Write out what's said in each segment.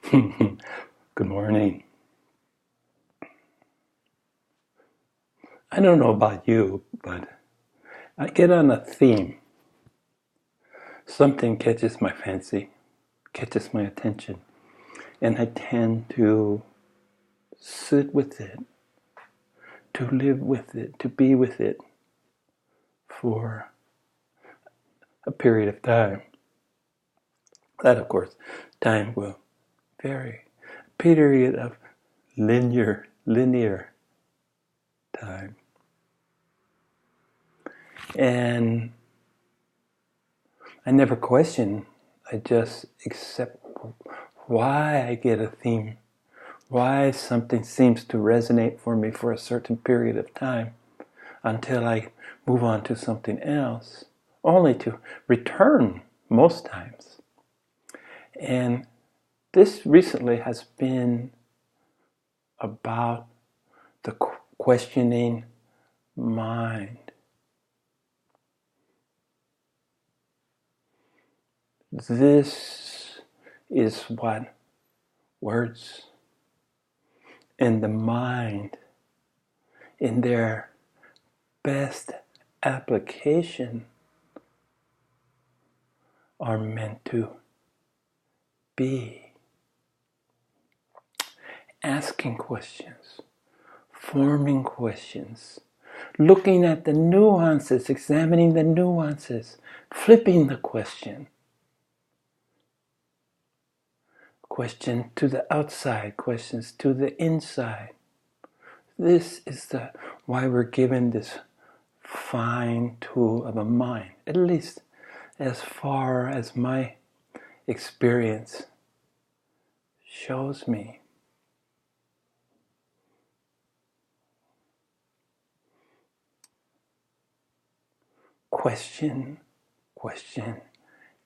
Good morning. I don't know about you, but I get on a theme. Something catches my fancy, catches my attention, and I tend to sit with it, to live with it, to be with it for a period of time. That, of course, time will vary. A period of linear time. And I never question, I just accept why I get a theme, why something seems to resonate for me for a certain period of time until I move on to something else, only to return most times. And this recently has been about the questioning mind. This is what words and the mind, in their best application, are meant to be. Asking questions, forming questions, looking at the nuances, examining the nuances, flipping the question. Question to the outside, questions to the inside. This is why we're given this fine tool of a mind, at least as far as my experience shows me. Question, question,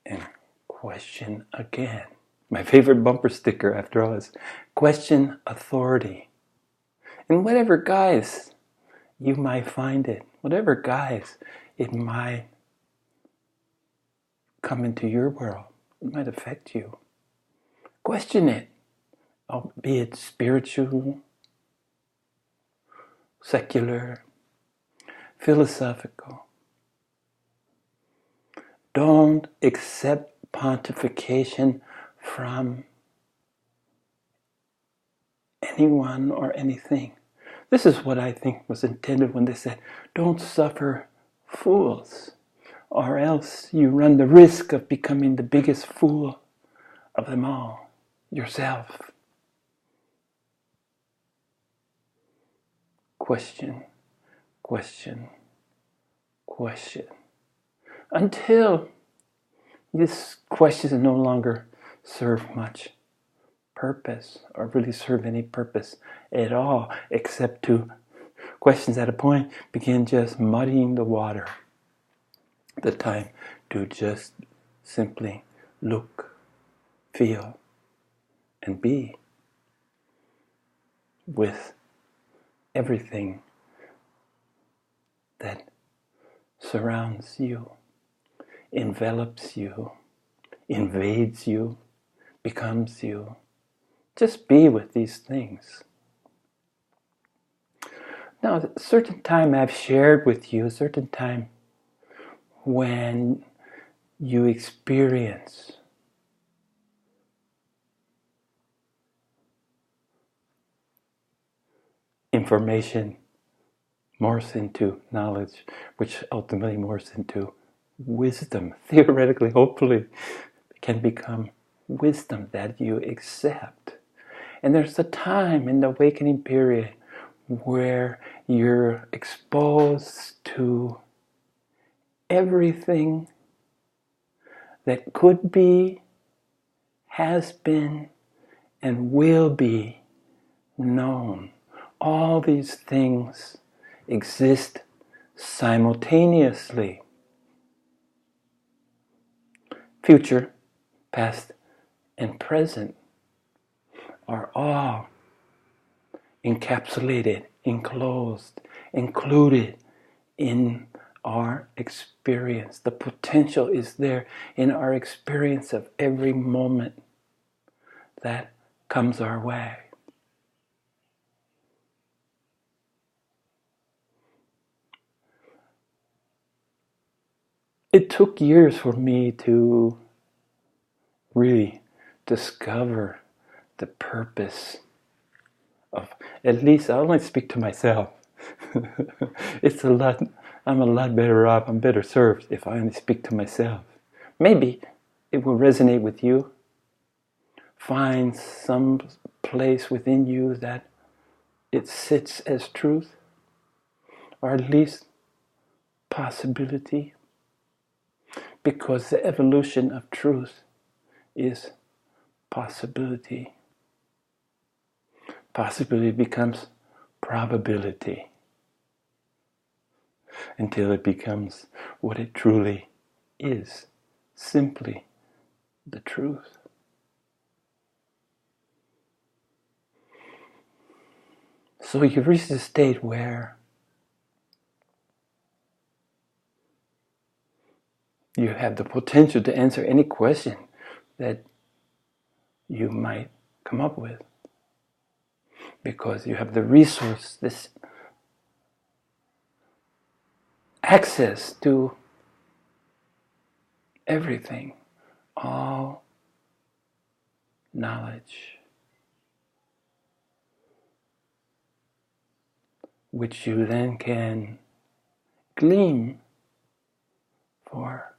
and question again. My favorite bumper sticker, after all, is question authority. In whatever guise you might find it, whatever guise it might come into your world, it might affect you. Question it, be it spiritual, secular, philosophical. Don't accept pontification from anyone or anything. This is what I think was intended when they said, don't suffer fools, or else you run the risk of becoming the biggest fool of them all, yourself. Question, question, question. Until these questions no longer serve much purpose, or really serve any purpose at all, except to questions at a point begin just muddying the water. The time to just simply look, feel, and be with everything that surrounds you, envelops you, invades you, becomes you. Just be with these things. Now, a certain time I've shared with you, a certain time when you experience information morphs into knowledge, which ultimately morphs into wisdom. Theoretically, hopefully, can become wisdom that you accept. And there's a time in the awakening period where you're exposed to everything that could be, has been, and will be known. All these things exist simultaneously. Future, past, and present are all encapsulated, enclosed, included in our experience. The potential is there in our experience of every moment that comes our way. It took years for me to really discover the purpose of, at least I only speak to myself. I'm a lot better off, I'm better served if I only speak to myself. Maybe it will resonate with you. Find some place within you that it sits as truth, or at least possibility, because the evolution of truth is possibility. Possibility becomes probability until it becomes what it truly is, simply the truth. So you've reached a state where you have the potential to answer any question that you might come up with, because you have the resource, this access to everything, all knowledge, which you then can glean for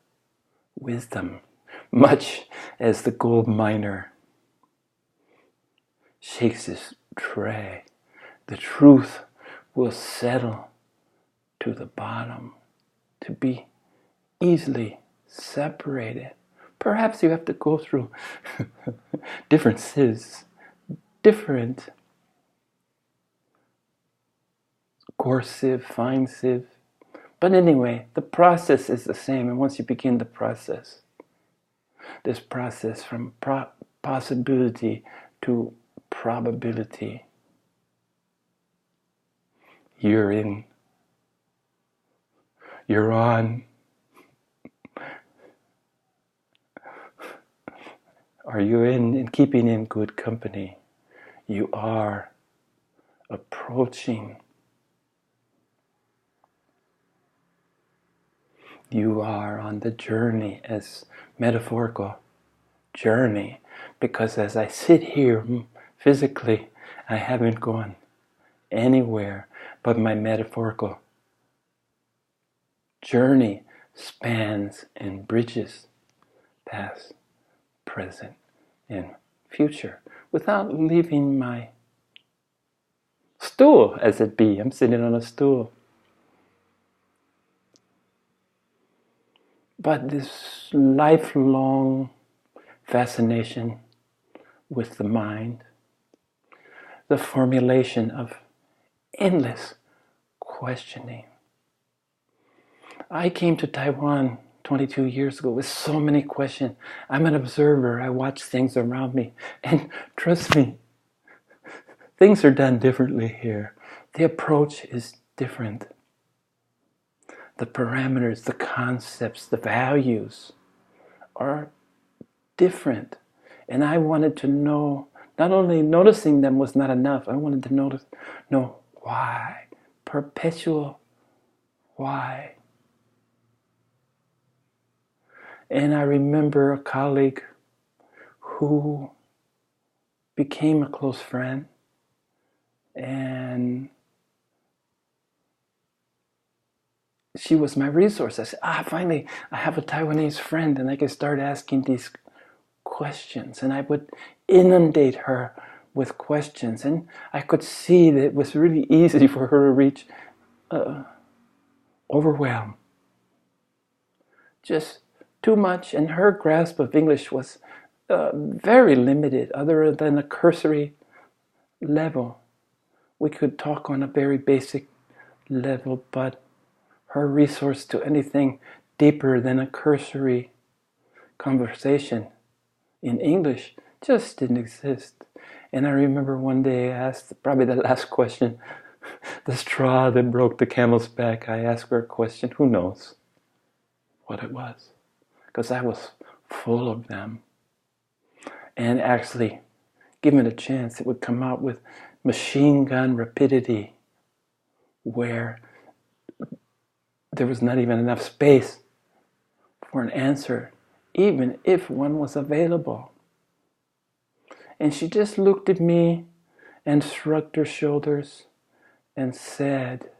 wisdom, much as the gold miner shakes his tray. The truth will settle to the bottom to be easily separated. Perhaps you have to go through different sieves, different coarse sieve, fine sieve. But anyway, the process is the same. And once you begin the process, this process from possibility to probability, you're on, are you in keeping in good company? You are approaching. You are on the journey, as metaphorical journey, because as I sit here physically, I haven't gone anywhere, but my metaphorical journey spans and bridges past, present, and future without leaving my stool, as it be. I'm sitting on a stool. But this lifelong fascination with the mind, the formulation of endless questioning. I came to Taiwan 22 years ago with so many questions. I'm an observer. I watch things around me. And trust me, things are done differently here. The approach is different. The parameters, the concepts, the values are different. And I wanted to know, not only noticing them was not enough, I wanted to know why. Perpetual why. And I remember a colleague who became a close friend, and she was my resource. I said, finally, I have a Taiwanese friend and I can start asking these questions. And I would inundate her with questions. And I could see that it was really easy for her to reach overwhelm. Just too much. And her grasp of English was very limited, other than a cursory level. We could talk on a very basic level, but her resource to anything deeper than a cursory conversation in English just didn't exist. And I remember one day I asked, probably the last question, the straw that broke the camel's back, I asked her a question, who knows what it was? Because I was full of them. And actually given a chance, it would come out with machine gun rapidity, where there was not even enough space for an answer, even if one was available. And she just looked at me and shrugged her shoulders and said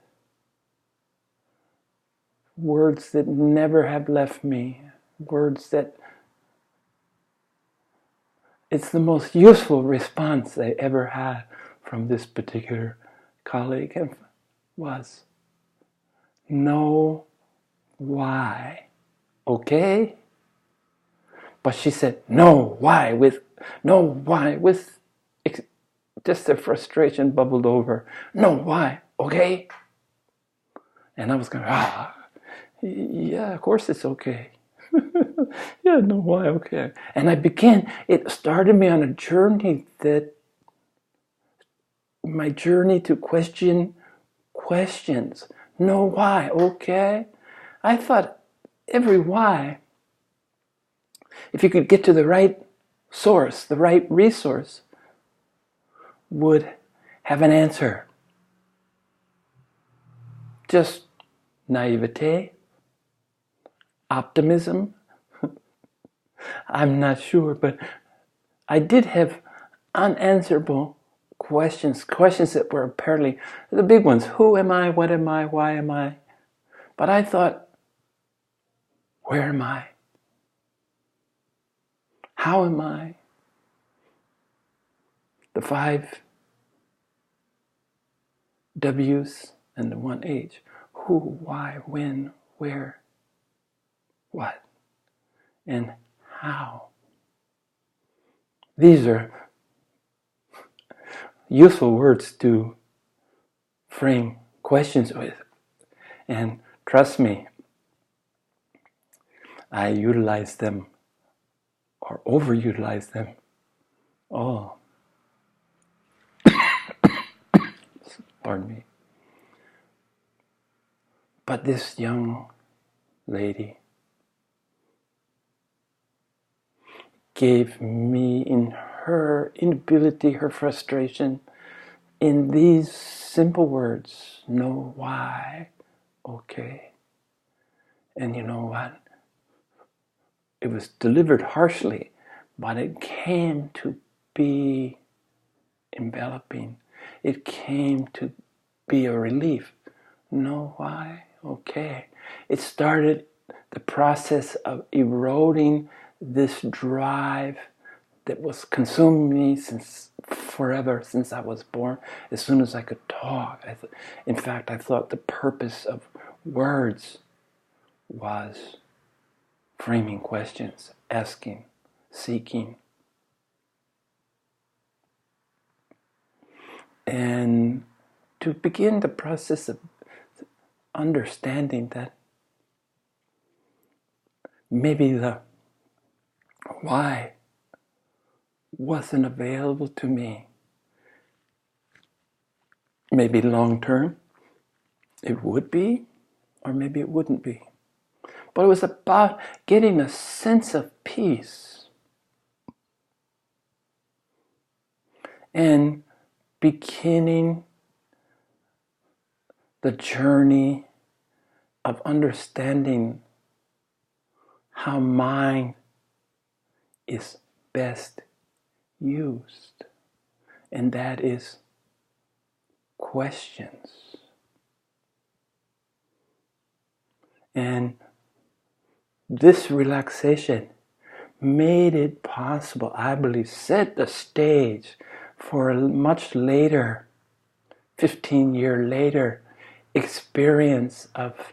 words that never have left me, words that it's the most useful response I ever had from this particular colleague, and was, "Know why, okay?" But she said, "No, why?" with just the frustration bubbled over. "No, why, okay?" And I was going, yeah, of course it's okay. Yeah, no, why, okay. And it started me on a journey my journey to question questions. No, why, okay. I thought every why, if you could get to the right source, the right resource, would have an answer. Just naivete, optimism. I'm not sure, but I did have unanswerable questions that were apparently the big ones. Who am I? What am I? Why am I? But I thought, where am I? How am I? The 5 W's and the 1 H. Who, why, when, where, what, and how. These are useful words to frame questions with. And trust me, I utilize them or overutilize them all. Pardon me. But this young lady gave me, in her inability, her frustration, in these simple words, know why, okay. And you know what? It was delivered harshly, but it came to be enveloping. It came to be a relief. Know why? Okay. It started the process of eroding this drive that was consuming me since forever, since I was born. As soon as I could talk, in fact, I thought the purpose of words was framing questions, asking, seeking. And to begin the process of understanding that maybe the why wasn't available to me. Maybe long term it would be, or maybe it wouldn't be. But it was about getting a sense of peace and beginning the journey of understanding how mind is best used, and that is questions. And this relaxation made it possible, I believe, set the stage for a much later, 15-year later, experience of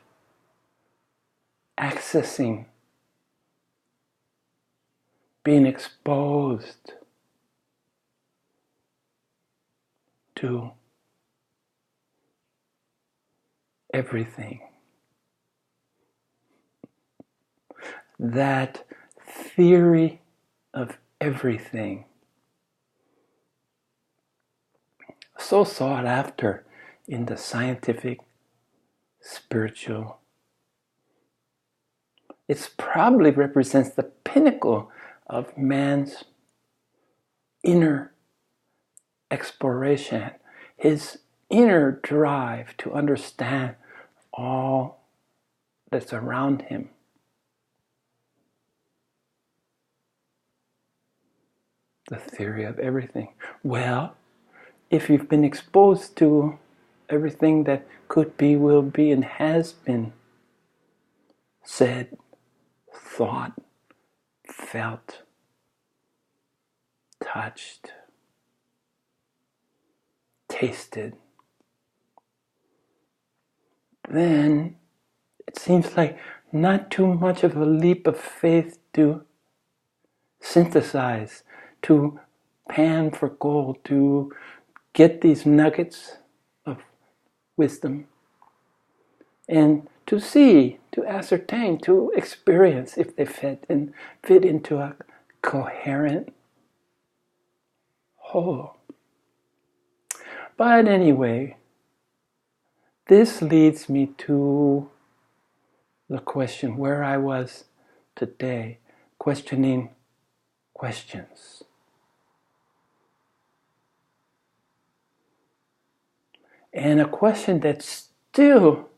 accessing, being exposed to everything. That theory of everything, so sought after in the scientific, spiritual, it probably represents the pinnacle of man's inner exploration, his inner drive to understand all that's around him. The theory of everything. Well, if you've been exposed to everything that could be, will be, and has been said, thought, felt, touched, tasted, then it seems like not too much of a leap of faith to synthesize, to pan for gold, to get these nuggets of wisdom and to see, to ascertain, to experience if they fit into a coherent whole. But anyway, this leads me to the question where I was today, questioning questions. And a question that still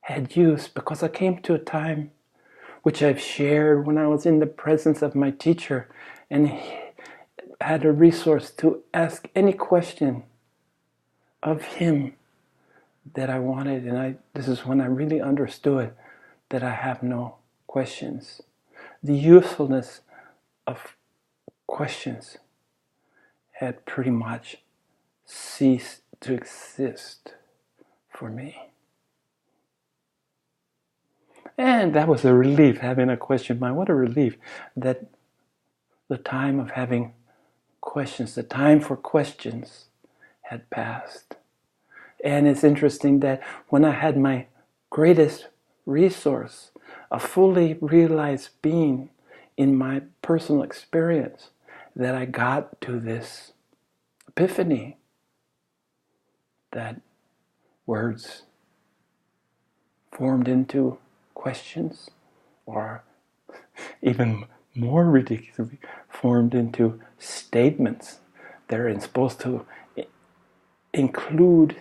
had use, because I came to a time which I've shared when I was in the presence of my teacher and had a resource to ask any question of him that I wanted. And this is when I really understood that I have no questions. The usefulness of questions had pretty much ceased to exist for me. And that was a relief, having a question mind. What a relief that the time of having questions, the time for questions had passed. And it's interesting that when I had my greatest resource, a fully realized being in my personal experience, that I got to this epiphany that words formed into questions, or even more ridiculously, formed into statements that are supposed to include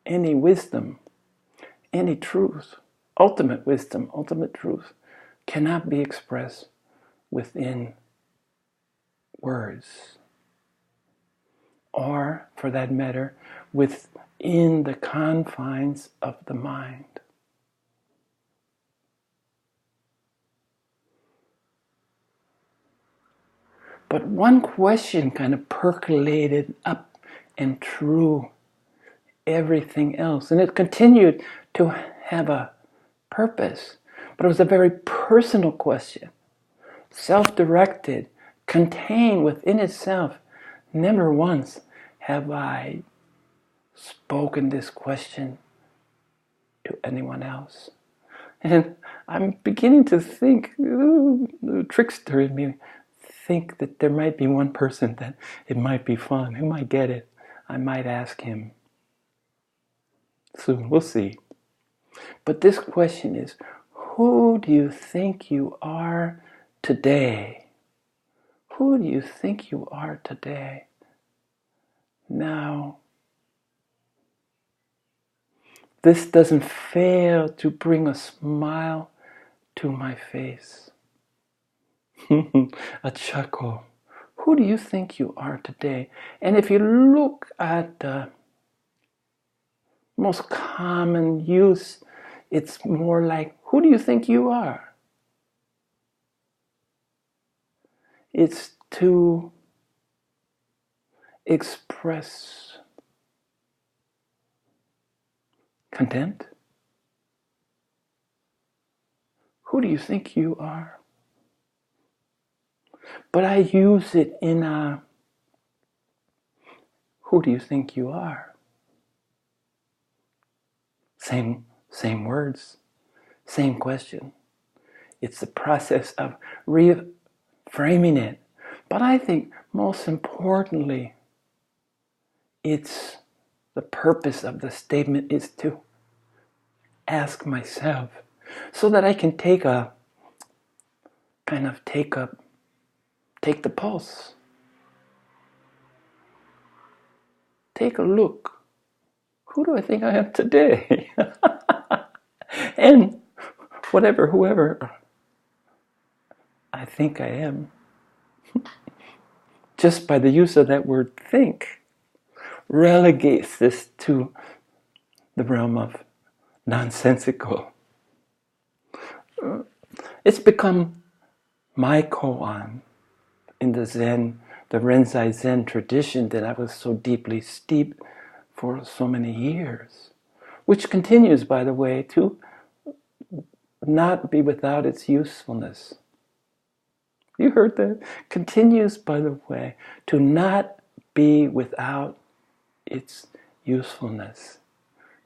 any wisdom, any truth, ultimate wisdom, ultimate truth, cannot be expressed within words, or, for that matter, within the confines of the mind. But one question kind of percolated up and through everything else. And it continued to have a purpose. But it was a very personal question, self-directed, contained within itself. Never once have I spoken this question to anyone else. And I'm beginning to think, the trickster in me, think that there might be one person that it might be fun, who might get it. I might ask him soon, we'll see. But this question is, who do you think you are today? Who do you think you are today? Now, this doesn't fail to bring a smile to my face. A chuckle. Who do you think you are today? And if you look at the most common use, it's more like, who do you think you are? It's to express content. Who do you think you are? But I use it in a, who do you think you are? Same words, same question. It's the process of reframing it. But I think most importantly, it's the purpose of the statement is to ask myself so that I can take the pulse. take a look. Who do I think I am today? And whoever I think I am, just by the use of that word think, relegates this to the realm of nonsensical. It's become my koan in the Rinzai Zen tradition that I was so deeply steeped for so many years, which continues, by the way, to not be without its usefulness. You heard that? Continues, by the way, to not be without its usefulness.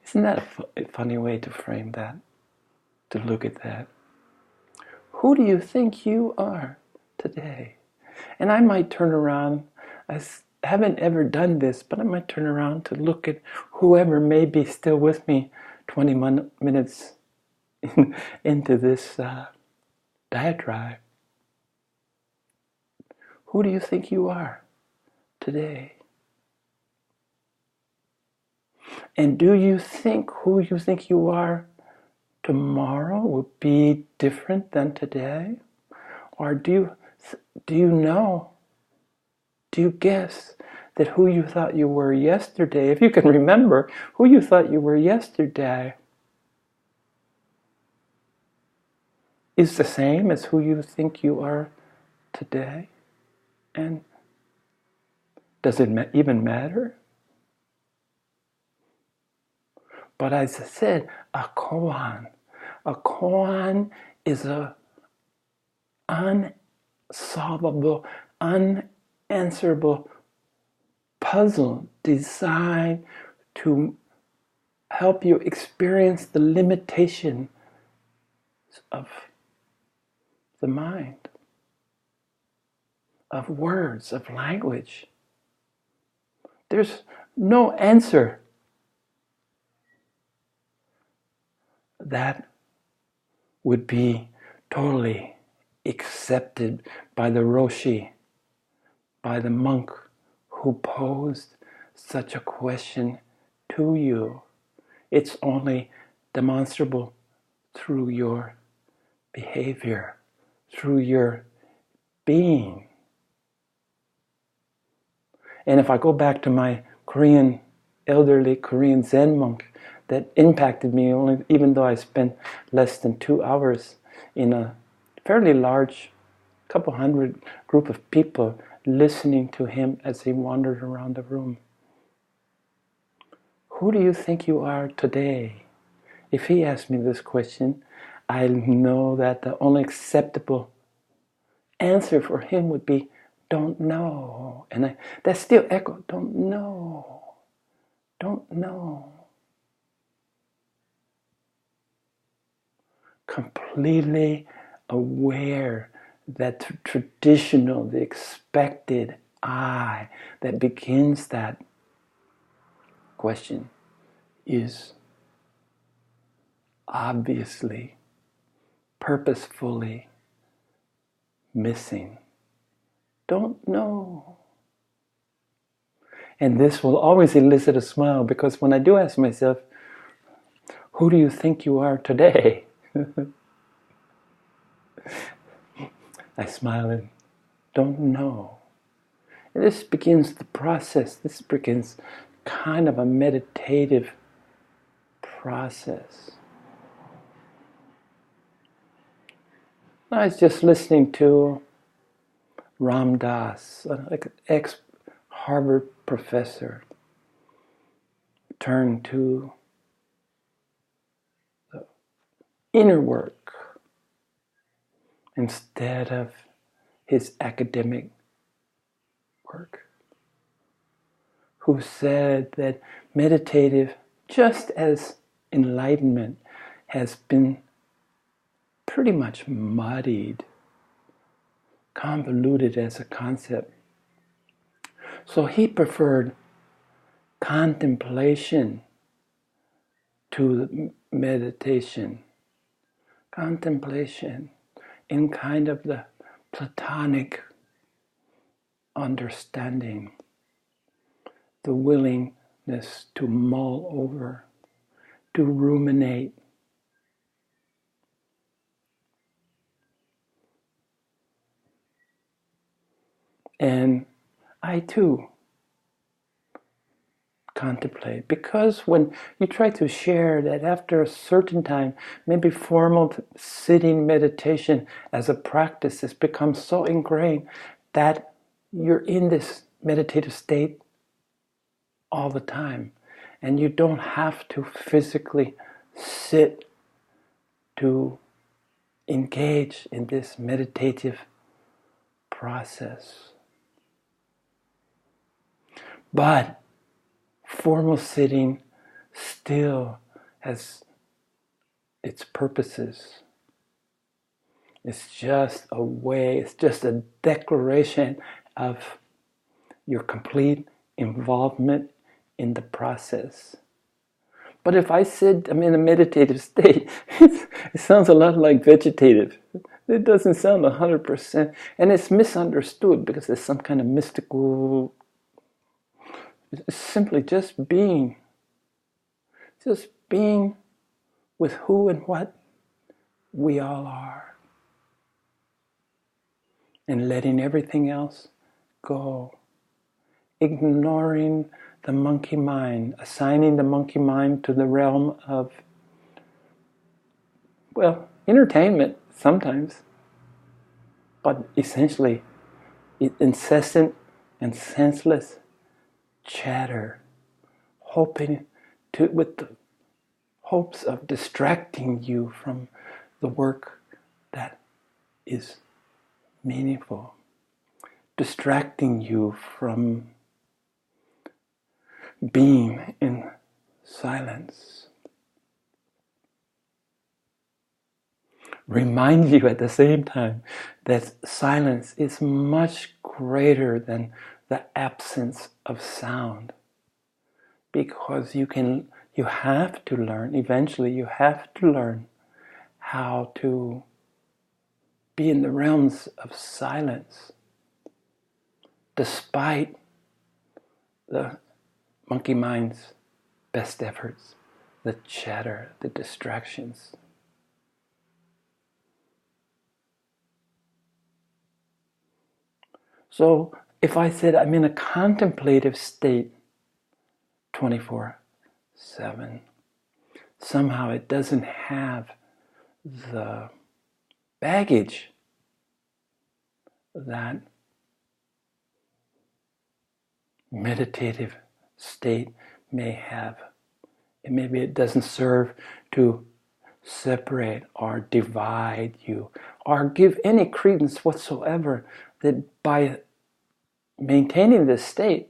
Isn't that a funny way to frame that? To look at that? Who do you think you are today? And I might turn around, I haven't ever done this, but I might turn around to look at whoever may be still with me 20 minutes into this diatribe. Who do you think you are today? And do you think who you think you are tomorrow will be different than today? Or do you know, do you guess that who you thought you were yesterday, if you can remember who you thought you were yesterday, is the same as who you think you are today? And does it even matter? But as I said, a koan is a unsolvable, unanswerable puzzle designed to help you experience the limitation of the mind, of words, of language. There's no answer that would be totally accepted by the Roshi, by the monk who posed such a question to you. It's only demonstrable through your behavior, through your being. And if I go back to my elderly Korean Zen monk that impacted me, even though I spent less than 2 hours in a fairly large, couple hundred group of people listening to him as he wandered around the room. Who do you think you are today? If he asked me this question, I know that the only acceptable answer for him would be, don't know. And that still echoed, don't know. Don't know. Completely aware that the traditional, the expected I that begins that question is obviously, purposefully missing. Don't know. And this will always elicit a smile, because when I do ask myself, who do you think you are today? I smile and don't know. And this begins the process. This begins kind of a meditative process. I was just listening to Ram Dass, like an ex-Harvard professor, turn to the inner work instead of his academic work, who said that meditative, just as enlightenment, has been pretty much muddied, convoluted as a concept. So he preferred contemplation to meditation. Contemplation in kind of the Platonic understanding, the willing consciousness to mull over, to ruminate. And I too contemplate, because when you try to share that after a certain time, maybe formal sitting meditation as a practice has become so ingrained that you're in this meditative state all the time, and you don't have to physically sit to engage in this meditative process. But formal sitting still has its purposes. It's just a way, it's just a declaration of your complete involvement in the process. But if I said I'm in a meditative state, it sounds a lot like vegetative. It doesn't sound 100%. And it's misunderstood because there's some kind of mystical. It's simply just being with who and what we all are, and letting everything else go, ignoring the monkey mind, assigning the monkey mind to the realm of, well, entertainment sometimes, but essentially incessant and senseless chatter, with the hopes of distracting you from the work that is meaningful, distracting you from being in silence. Remind you at the same time that silence is much greater than the absence of sound, because you have to learn, eventually you have to learn how to be in the realms of silence despite the monkey mind's best efforts, the chatter, the distractions. So if I said I'm in a contemplative state 24/7, somehow it doesn't have the baggage that meditative state may have. And maybe it doesn't serve to separate or divide you or give any credence whatsoever that by maintaining this state,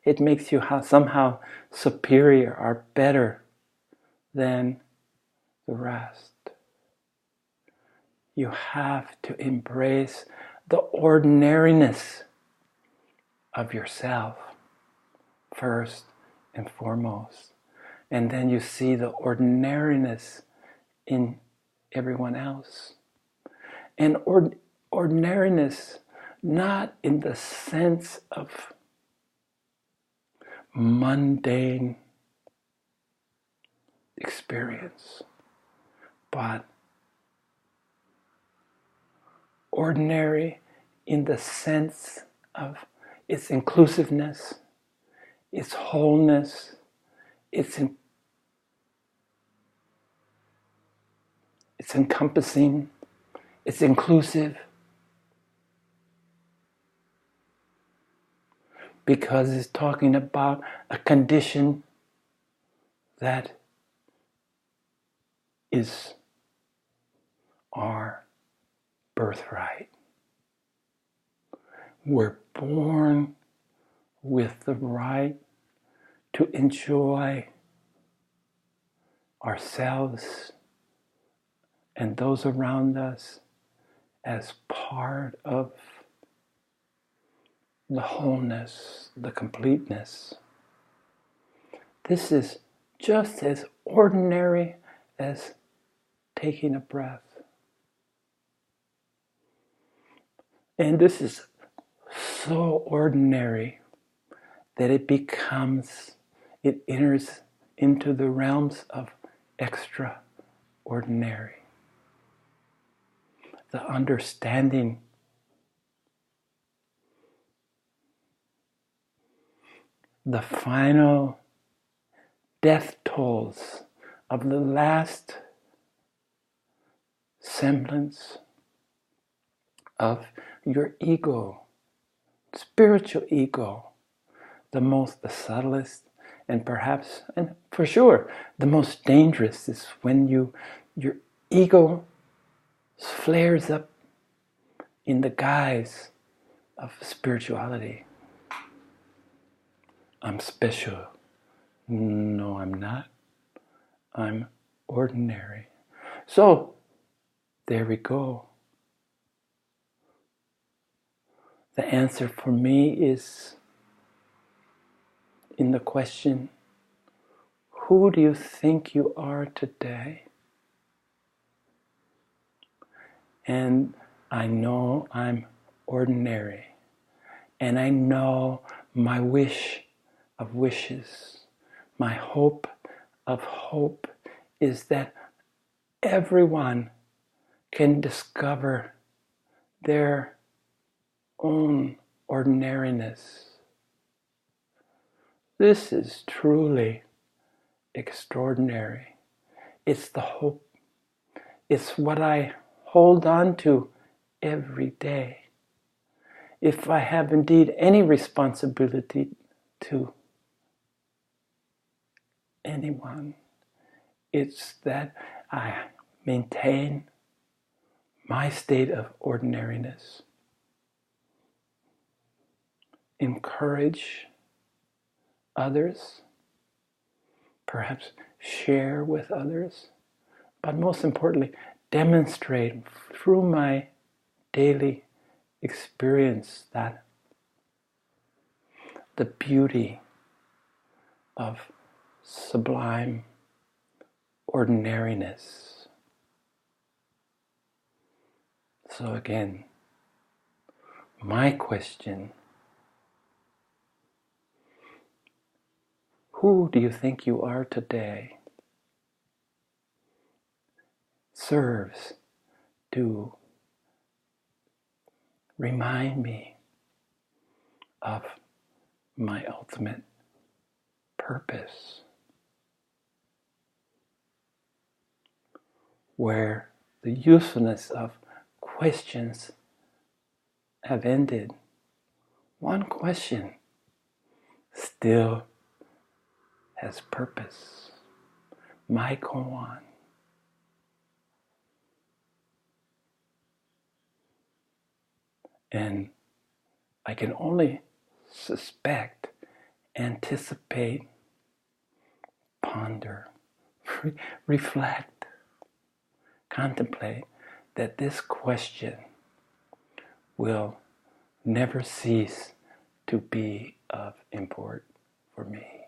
it makes you somehow superior or better than the rest. You have to embrace the ordinariness of yourself first and foremost. And then you see the ordinariness in everyone else. And ordinariness not in the sense of mundane experience, but ordinary in the sense of its inclusiveness, its wholeness, its encompassing, it's inclusive, because it's talking about a condition that is our birthright. We're born with the right to enjoy ourselves and those around us as part of the wholeness, the completeness. This is just as ordinary as taking a breath. And this is so ordinary that it it enters into the realms of extraordinary. The understanding the final death tolls of the last semblance of your ego, spiritual ego, the subtlest, and perhaps, and for sure, the most dangerous is when your ego flares up in the guise of spirituality. I'm special. No, I'm not. I'm ordinary. So, there we go. The answer for me is in the question, who do you think you are today? And I know I'm ordinary. And I know my wish of wishes, my hope of hope is that everyone can discover their own ordinariness. This is truly extraordinary. It's the hope. It's what I hold on to every day. If I have indeed any responsibility to anyone, it's that I maintain my state of ordinariness. Encourage others, perhaps share with others, but most importantly, demonstrate through my daily experience that the beauty of sublime ordinariness. So again, my question, who do you think you are today? Serves to remind me of my ultimate purpose, where the usefulness of questions have ended. One question still has purpose. My koan. And I can only suspect, anticipate, ponder, reflect, contemplate that this question will never cease to be of import for me.